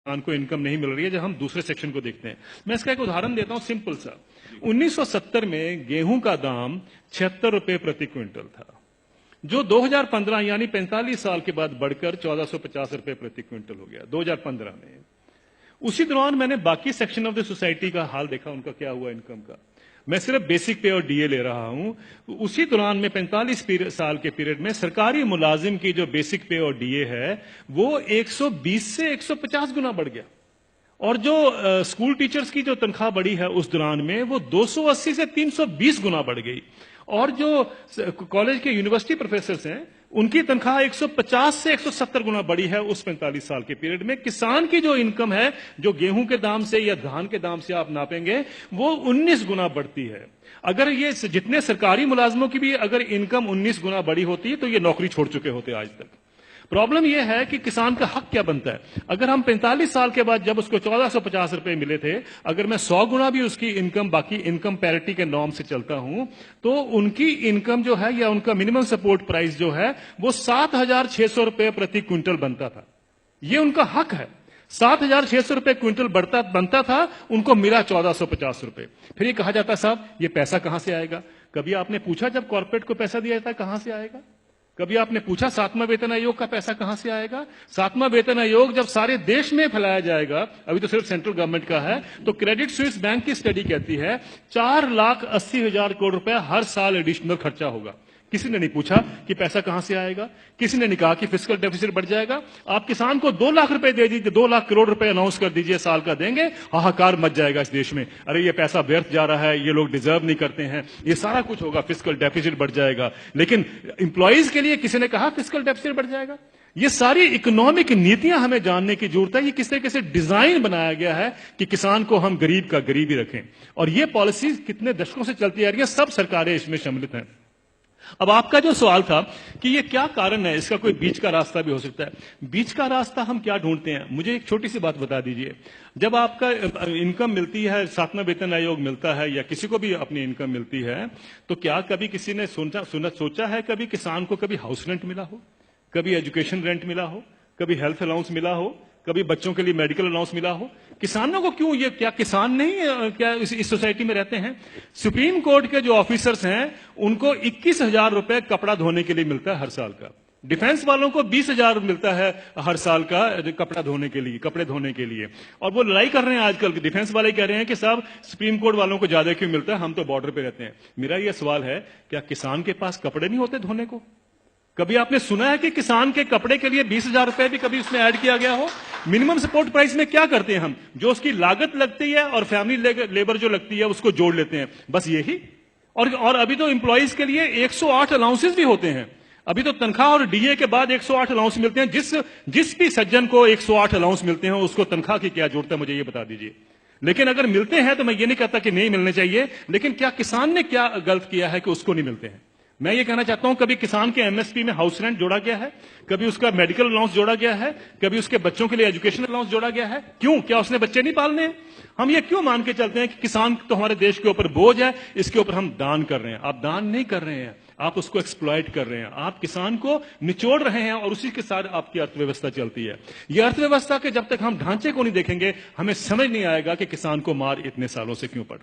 किसान को इनकम नहीं मिल रही है। जब हम दूसरे सेक्शन को देखते हैं, मैं इसका एक उदाहरण देता हूं सिंपल सा। 1970 में गेहूं का दाम 76 रुपए प्रति क्विंटल था, जो 2015 यानी 45 साल के बाद बढ़कर 1450 रुपए प्रति क्विंटल हो गया 2015 में। उसी दौरान मैंने बाकी सेक्शन ऑफ द सोसाइटी का हाल देखा, उनका क्या हुआ इनकम का। मैं सिर्फ बेसिक पे और डीए ले रहा हूं। उसी दौरान में 45 साल के पीरियड में सरकारी मुलाजिम की जो बेसिक पे और डीए है वो 120 से 150 गुना बढ़ गया, और जो स्कूल टीचर्स की जो तनख्वाह बढ़ी है उस दौरान में वो 280 से 320 गुना बढ़ गई, और जो कॉलेज के यूनिवर्सिटी प्रोफेसर हैं उनकी तनख्वाह 150 से 170 गुना बढ़ी है उस 45 साल के पीरियड में। किसान की जो इनकम है, जो गेहूं के दाम से या धान के दाम से आप नापेंगे, वो 19 गुना बढ़ती है। अगर ये जितने सरकारी मुलाजमों की भी अगर इनकम 19 गुना बढ़ी होती तो ये नौकरी छोड़ चुके होते आज तक। प्रॉब्लम यह है कि किसान का हक क्या बनता है। अगर हम 45 साल के बाद जब उसको 1450 रुपए मिले थे, अगर मैं 100 गुना भी उसकी इनकम बाकी इनकम पैरिटी के नॉर्म से चलता हूं, तो उनकी इनकम जो है या उनका मिनिमम सपोर्ट प्राइस जो है वो 7600 रुपए प्रति क्विंटल बनता था। ये उनका हक है। 7600 रुपए क्विंटल बनता था, उनको मिला 1450 रुपए। फिर ये कहा जाता साहब ये पैसा कहां से आएगा। कभी आपने पूछा जब कॉर्पोरेट को पैसा दिया जाता है कहां से आएगा? कभी आपने पूछा 7वां वेतन आयोग का पैसा कहां से आएगा? 7वां वेतन आयोग जब सारे देश में फैलाया जाएगा, अभी तो सिर्फ सेंट्रल गवर्नमेंट का है, तो क्रेडिट स्विस बैंक की स्टडी कहती है 4,80,000 करोड़ रुपया हर साल एडिशनल खर्चा होगा। किसी ने नहीं पूछा कि पैसा कहां से आएगा, किसी ने नहीं कहा कि फिस्कल डेफिसिट बढ़ जाएगा। आप किसान को 2 लाख रुपए दे दीजिए, 2 लाख करोड़ रुपए अनाउंस कर दीजिए साल का देंगे, हाहाकार मच जाएगा इस देश में। अरे ये पैसा व्यर्थ जा रहा है, ये लोग डिजर्व नहीं करते हैं, ये सारा कुछ होगा, फिस्कल डेफिसिट बढ़ जाएगा। लेकिन इंप्लॉइज के लिए किसी ने कहा फिस्कल डेफिसिट बढ़ जाएगा? ये सारी इकोनॉमिक नीतियां हमें जानने की जरूरत है। ये किस तरीके से डिजाइन बनाया गया है कि किसान को हम गरीब का गरीब ही रखें, और ये पॉलिसी कितने दशकों से चलती आ रही है, सब सरकारें इसमें सम्मिलित हैं। अब आपका जो सवाल था कि ये क्या कारण है, इसका कोई बीच का रास्ता भी हो सकता है। बीच का रास्ता हम क्या ढूंढते हैं, मुझे एक छोटी सी बात बता दीजिए। जब आपका इनकम मिलती है, 7वां वेतन आयोग मिलता है या किसी को भी अपनी इनकम मिलती है, तो क्या कभी किसी ने सोचा है कभी किसान को कभी हाउस रेंट मिला हो, कभी एजुकेशन रेंट मिला हो, कभी हेल्थ अलाउंस मिला हो, कभी बच्चों के लिए मेडिकल अलाउंस मिला हो? किसानों को क्यों, ये क्या किसान नहीं क्या इस सोसाइटी में रहते हैं? सुप्रीम कोर्ट के जो ऑफिसर्स हैं उनको 21,000 रुपए कपड़ा धोने के लिए मिलता है हर साल का। डिफेंस वालों को 20,000 मिलता है हर साल का कपड़ा धोने के लिए, कपड़े धोने के लिए। और वो लड़ाई कर रहे हैं आजकल, डिफेंस वाले कह रहे हैं कि साहब सुप्रीम कोर्ट वालों को ज्यादा क्यों मिलता है, हम तो बॉर्डर पे रहते हैं। मेरा यह सवाल है, क्या किसान के पास कपड़े नहीं होते धोने को? कभी आपने सुना है कि किसान के कपड़े के लिए 20,000 रुपए भी कभी उसमें ऐड किया गया हो? मिनिमम सपोर्ट प्राइस में क्या करते हैं हम, जो उसकी लागत लगती है और फैमिली लेबर जो लगती है उसको जोड़ लेते हैं, बस यही। और अभी तो एम्प्लॉइज के लिए 108 अलाउंसेस भी होते हैं। अभी तो तनख्वाह और डीए के बाद 108 अलाउंस मिलते हैं। जिस भी सज्जन को 108 अलाउंस मिलते हैं उसको तनख्वाह की क्या जरूरत है, मुझे ये बता दीजिए। लेकिन अगर मिलते हैं तो मैं ये नहीं कहता कि नहीं मिलने चाहिए, लेकिन क्या किसान ने क्या गलत किया है कि उसको नहीं मिलते हैं? मैं ये कहना चाहता हूं, कभी किसान के एमएसपी में हाउस रेंट जोड़ा गया है, कभी उसका मेडिकल अलाउंस जोड़ा गया है, कभी उसके बच्चों के लिए एजुकेशन अलाउंस जोड़ा गया है? क्यों? क्या उसने बच्चे नहीं पालने हैं? हम ये क्यों मान के चलते हैं कि किसान तो हमारे देश के ऊपर बोझ है, इसके ऊपर हम दान कर रहे हैं? आप दान नहीं कर रहे हैं, आप उसको एक्सप्लॉइट कर रहे हैं, आप किसान को निचोड़ रहे हैं, और उसी के साथ आपकी अर्थव्यवस्था चलती है। यह अर्थव्यवस्था के जब तक हम ढांचे को नहीं देखेंगे, हमें समझ नहीं आएगा कि किसान को मार इतने सालों से क्यों पड़ रही है।